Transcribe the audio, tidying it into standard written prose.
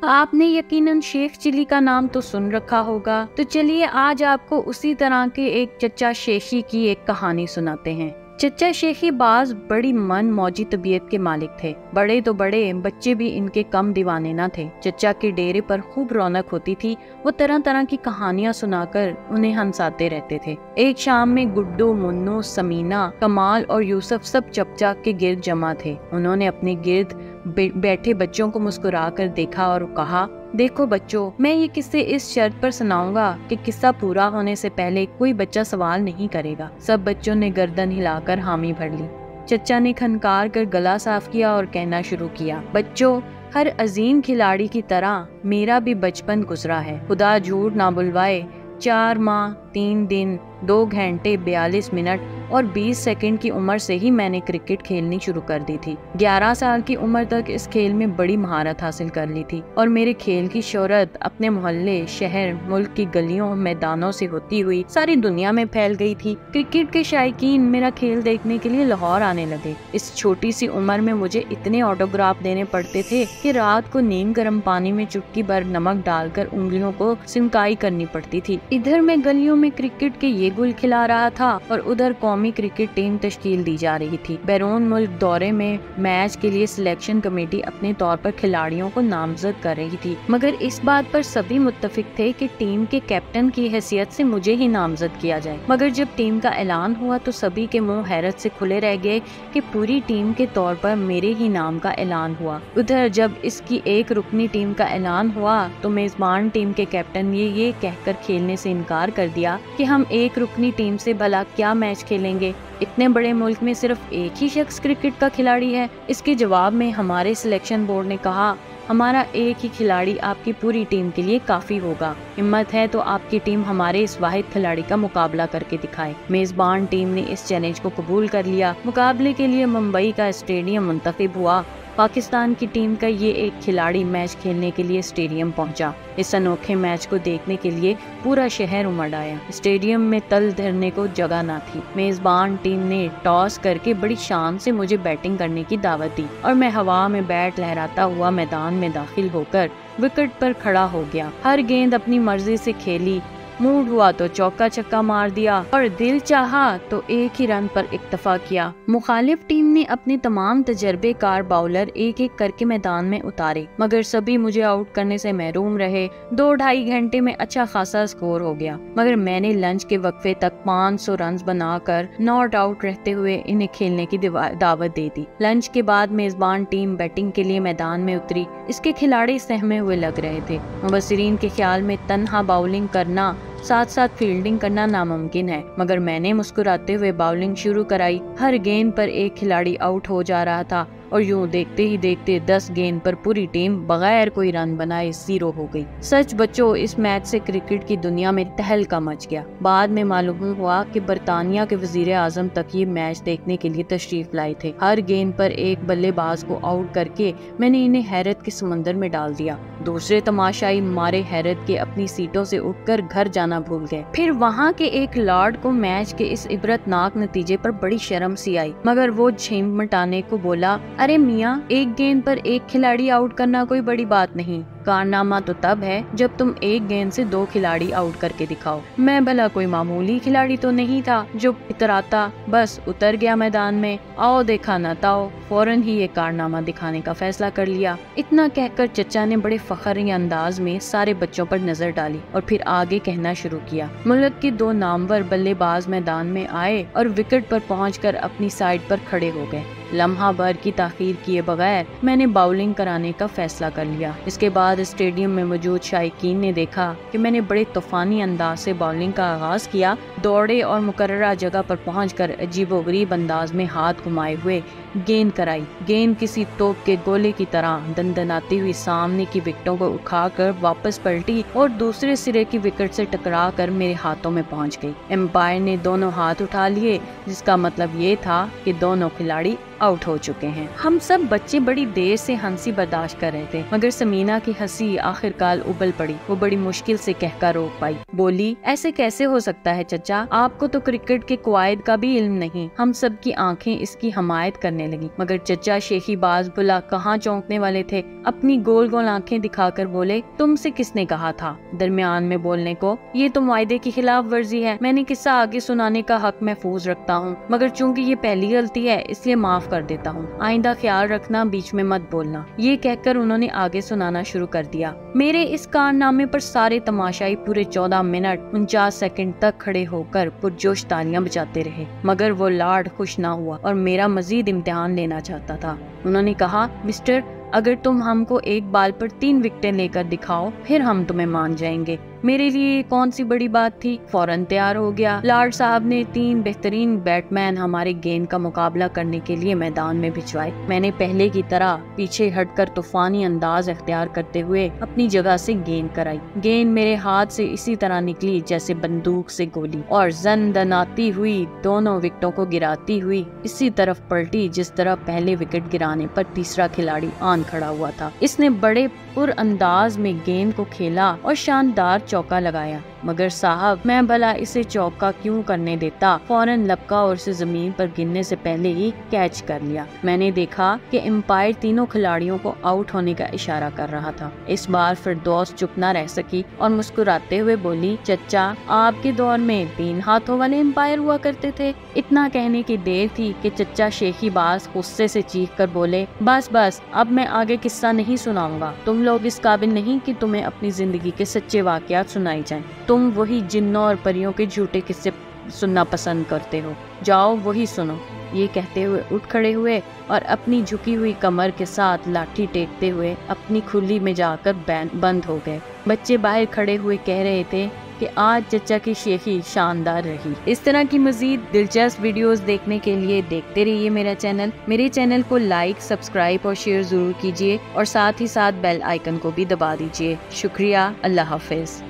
आपने यकीनन शेख चिली का नाम तो सुन रखा होगा, तो चलिए आज आपको उसी तरह के एक चचा शेखी की एक कहानी सुनाते हैं। चचा शेखी बाज बड़ी मन मौजी तबीयत के मालिक थे। बड़े तो बड़े, बच्चे भी इनके कम दीवाने न थे। चचा के डेरे पर खूब रौनक होती थी। वो तरह तरह की कहानियां सुनाकर उन्हें हंसाते रहते थे। एक शाम में गुड्डू, मुन्नू, समीना, कमाल और यूसुफ सब चचा के गिर्द जमा थे। उन्होंने अपने गिर्द बैठे बच्चों को मुस्कुरा कर देखा और कहा, देखो बच्चों, मैं ये किस्से इस शर्त पर सुनाऊंगा कि किस्सा पूरा होने से पहले कोई बच्चा सवाल नहीं करेगा। सब बच्चों ने गर्दन हिलाकर हामी भर ली। चचा ने खनकार कर गला साफ किया और कहना शुरू किया, बच्चों, हर अजीम खिलाड़ी की तरह मेरा भी बचपन गुजरा है। खुदा झूठ ना बुलवाए, 4 माह 3 दिन 2 घंटे 42 मिनट और 20 सेकंड की उम्र से ही मैंने क्रिकेट खेलनी शुरू कर दी थी। 11 साल की उम्र तक इस खेल में बड़ी महारत हासिल कर ली थी और मेरे खेल की शोहरत अपने मोहल्ले, शहर, मुल्क की गलियों, मैदानों से होती हुई सारी दुनिया में फैल गई थी। क्रिकेट के शायकीन मेरा खेल देखने के लिए लाहौर आने लगे। इस छोटी सी उम्र में मुझे इतने ऑटोग्राफ देने पड़ते थे कि रात को नीम गर्म पानी में चुटकी भर नमक डालकर उंगलियों को सिमकाई करनी पड़ती थी। इधर मैं गलियों में क्रिकेट के ये गुल खिला रहा था और उधर कौमी क्रिकेट टीम तश्कील दी जा रही थी। बैरून मुल्क दौरे में मैच के लिए सिलेक्शन कमेटी अपने तौर पर खिलाड़ियों को नामजद कर रही थी, मगर इस बात पर सभी मुत्तफिक थे कि टीम के कैप्टन की हैसियत से मुझे ही नामजद किया जाए। मगर जब टीम का ऐलान हुआ तो सभी के मुंह हैरत से खुले रह गए कि पूरी टीम के तौर पर मेरे ही नाम का ऐलान हुआ। उधर जब इसकी एक रुकनी टीम का ऐलान हुआ तो मेजबान टीम के कैप्टन ने ये कहकर खेलने से इनकार कर दिया कि हम एक रुकनी टीम से भला क्या मैच खेलेंगे, इतने बड़े मुल्क में सिर्फ एक ही शख्स क्रिकेट का खिलाड़ी है। इसके जवाब में हमारे सिलेक्शन बोर्ड ने कहा, हमारा एक ही खिलाड़ी आपकी पूरी टीम के लिए काफी होगा। हिम्मत है तो आपकी टीम हमारे इस वाहिद खिलाड़ी का मुकाबला करके दिखाए। मेजबान टीम ने इस चैलेंज को कबूल कर लिया। मुकाबले के लिए मुंबई का स्टेडियम मुंतखब हुआ। पाकिस्तान की टीम का ये एक खिलाड़ी मैच खेलने के लिए स्टेडियम पहुंचा। इस अनोखे मैच को देखने के लिए पूरा शहर उमड़ आया। स्टेडियम में तल धरने को जगह न थी। मेजबान टीम ने टॉस करके बड़ी शान से मुझे बैटिंग करने की दावत दी और मैं हवा में बैट लहराता हुआ मैदान में दाखिल होकर विकेट पर खड़ा हो गया। हर गेंद अपनी मर्जी से खेली। मूड हुआ तो चौका छक्का मार दिया और दिल चाहा तो एक ही रन पर इक्तफा किया। मुखालिफ टीम ने अपने तमाम तजर्बेकार बाउलर एक एक करके मैदान में उतारे, मगर सभी मुझे आउट करने से महरूम रहे। 2-2.5 घंटे में अच्छा खासा स्कोर हो गया, मगर मैंने लंच के वक्फे तक 500 रन बनाकर नॉट आउट रहते हुए इन्हें खेलने की दावत दे दी। लंच के बाद मेजबान टीम बैटिंग के लिए मैदान में उतरी। इसके खिलाड़ी सहमे हुए लग रहे थे। मुबस्सिरीन के ख्याल में तन्हा बाउलिंग करना साथ साथ फील्डिंग करना नामुमकिन है, मगर मैंने मुस्कुराते हुए बाउलिंग शुरू कराई। हर गेंद पर एक खिलाड़ी आउट हो जा रहा था और यूं देखते ही देखते 10 गेंद पर पूरी टीम बगैर कोई रन बनाए 0 हो गई। सच बच्चों, इस मैच से क्रिकेट की दुनिया में तहलका मच गया। बाद में मालूम हुआ कि बरतानिया के वजीर आजम तक ये मैच देखने के लिए तशरीफ लाए थे। हर गेंद पर एक बल्लेबाज को आउट करके मैंने इन्हें हैरत के समंदर में डाल दिया। दूसरे तमाशाई मारे हैरत के अपनी सीटों से उठकर घर जाना भूल गए। फिर वहाँ के एक लॉर्ड को मैच के इस इबरतनाक नतीजे पर बड़ी शर्म सी आई, मगर वो झीम मटाने को बोला, अरे मियाँ, एक गेंद पर एक खिलाड़ी आउट करना कोई बड़ी बात नहीं। कारनामा तो तब है जब तुम एक गेंद से 2 खिलाड़ी आउट करके दिखाओ। मैं भला कोई मामूली खिलाड़ी तो नहीं था जो इतराता, बस उतर गया मैदान में। आओ देखा न ताओ, फौरन ही ये कारनामा दिखाने का फैसला कर लिया। इतना कहकर चचा ने बड़े फखरी अंदाज में सारे बच्चों पर नजर डाली और फिर आगे कहना शुरू किया। मुल्क के 2 नामवर बल्लेबाज मैदान में आए और विकेट पर पहुंचकर अपनी साइड पर खड़े हो गए। लम्हा भर की ताखीर किए बगैर मैंने बाउलिंग कराने का फैसला कर लिया। इसके बाद स्टेडियम में मौजूद शायकीन ने देखा कि मैंने बड़े तूफानी अंदाज से बाउलिंग का आगाज किया। दौड़े और मुकर्ररा जगह पर पहुंचकर अजीबोगरीब अंदाज में हाथ घुमाए हुए गेंद कराई। गेंद किसी तोप के गोले की तरह दंदनाती हुई सामने की विकेटों को उखाड़कर वापस पलटी और दूसरे सिरे की विकेट से टकरा कर मेरे हाथों में पहुंच गई। एम्पायर ने दोनों हाथ उठा लिए, जिसका मतलब ये था कि दोनों खिलाड़ी आउट हो चुके हैं। हम सब बच्चे बड़ी देर से हंसी बर्दाश्त कर रहे थे, मगर समीना की हंसी आखिरकार उबल पड़ी। वो बड़ी मुश्किल से कहकर रोक पाई। बोली, ऐसे कैसे हो सकता है चचा, आपको तो क्रिकेट के कवायद का भी इल्म नहीं। हम सब की आंखें इसकी हमायत करने लगी, मगर चचा शेखी बाज बुला कहाँ चौंकने वाले थे। अपनी गोल गोल आंखें दिखाकर बोले, तुमसे किसने कहा था दरमियान में बोलने को? ये तो मुआहदे की खिलाफ वर्जी है। मैंने किस्सा आगे सुनाने का हक महफूज रखता हूँ, मगर चूंकि ये पहली गलती है इसलिए माफ कर देता हूँ। आइंदा ख्याल रखना, बीच में मत बोलना। ये कहकर उन्होंने आगे सुनाना शुरू कर दिया। मेरे इस कारनामे पर सारे तमाशाई पूरे 14 मिनट 49 सेकंड तक खड़े होकर पुरजोश तालियां बजाते रहे, मगर वो लाड खुश ना हुआ और मेरा मजीद इम्तिहान लेना चाहता था। उन्होंने कहा, मिस्टर, अगर तुम हमको एक बाल पर 3 विकेटें लेकर दिखाओ फिर हम तुम्हें मान जाएंगे। मेरे लिए कौन सी बड़ी बात थी। फौरन तैयार हो गया। लॉर्ड साहब ने 3 बेहतरीन बैट्समैन हमारे गेंद का मुकाबला करने के लिए मैदान में भिजवाए। मैंने पहले की तरह पीछे हटकर तूफानी अंदाज इख्तियार करते हुए अपनी जगह से गेंद कराई। गेंद मेरे हाथ से इसी तरह निकली जैसे बंदूक से गोली, और जन-दनाती हुई दोनों विकेटों को गिराती हुई इसी तरफ पलटी जिस तरह पहले विकेट गिराने पर तीसरा खिलाड़ी आन खड़ा हुआ था। इसने बड़े पुर अंदाज में गेंद को खेला और शानदार चौका लगाया, मगर साहब मैं भला इसे चौका क्यों करने देता। फौरन लपका और इसे जमीन पर गिरने से पहले ही कैच कर लिया। मैंने देखा कि एम्पायर तीनों खिलाड़ियों को आउट होने का इशारा कर रहा था। इस बार फिरदौस चुप न रह सकी और मुस्कुराते हुए बोली, चचा, आपके दौर में 3 हाथों वाले एम्पायर हुआ करते थे। इतना कहने की देर थी कि चचा शेखी बाज गुस्से से चीख कर बोले, बस बस, अब मैं आगे किस्सा नहीं सुनाऊंगा। तुम लोग इस काबिल नहीं कि तुम्हें अपनी जिंदगी के सच्चे वाकयात सुनाई जाएं। तुम वही जिन्नों और परियों के झूठे किस्से सुनना पसंद करते हो। जाओ वही सुनो। ये कहते हुए उठ खड़े हुए और अपनी झुकी हुई कमर के साथ लाठी टेकते हुए अपनी खुली में जाकर बंद हो गए। बच्चे बाहर खड़े हुए कह रहे थे कि आज चचा की शेखी शानदार रही। इस तरह की मजीद दिलचस्प वीडियोस देखने के लिए देखते रहिए मेरे चैनल को लाइक, सब्सक्राइब और शेयर जरूर कीजिए और साथ ही साथ बेल आइकन को भी दबा दीजिए। शुक्रिया। अल्लाह हाफिज।